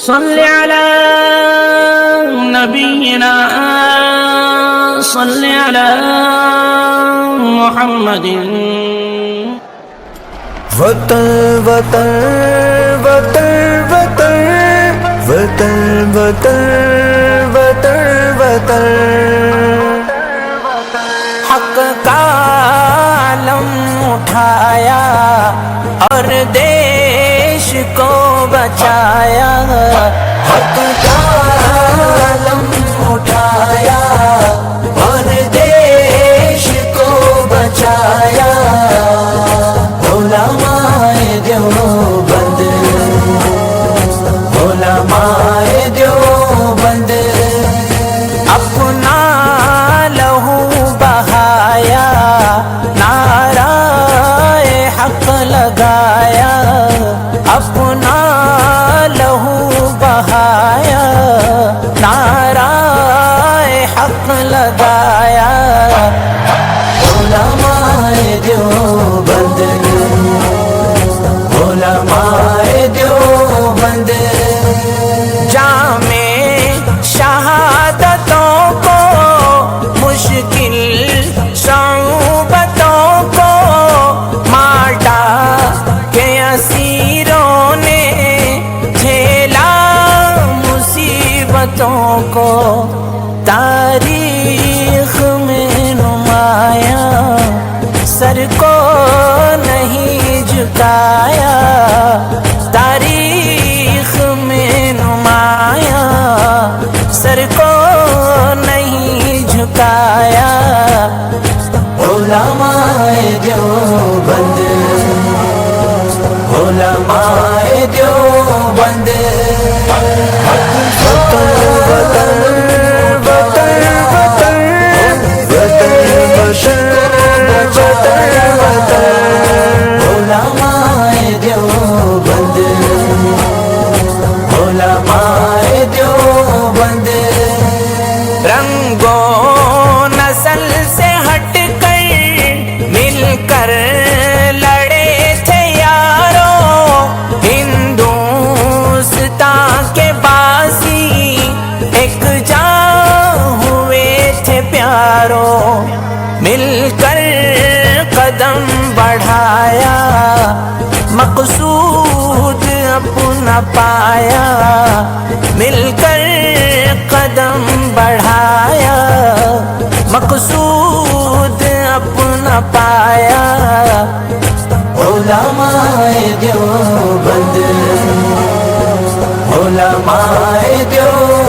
صل على نبينا صل على محمد وطن وطن وطن وطن وطن وطن وطن وطن حق کا علم اٹھایا اور دیش کو بچایا، حق کا علم اٹھایا اور دیش کو بچایا، علماء دیوبند علماء دیوبند اپنا لہو بہایا، نعرہ حق لگایا، اپنا لہو بہایا، نعرہ حق لگایا، علماء دیوبند علماء دیوبند جامع شہادتوں کو، مشکل صعوبتوں کو ماٹا کے اسیروں نے جھیلا مصیبتوں کو، تاریخ میں نمایاں سر کو نہیں جھکایا، تاریخ میں نمایاں سر کو نہیں جھکایا، علماء دیوبند علماء دیوبند علماء دیوبند علماء دیوبند رنگ و نسل سے ہٹ کر مل کر لڑے تھے یارو، ہندوستان کے باسی ایک جاں ہوئے تھے پیارو، مل کر قدم بڑھایا، مقصود اپنا پایا، مل کر قدم بڑھایا، مقصود اپنا پایا، علماء دیوبند علماء دیوبند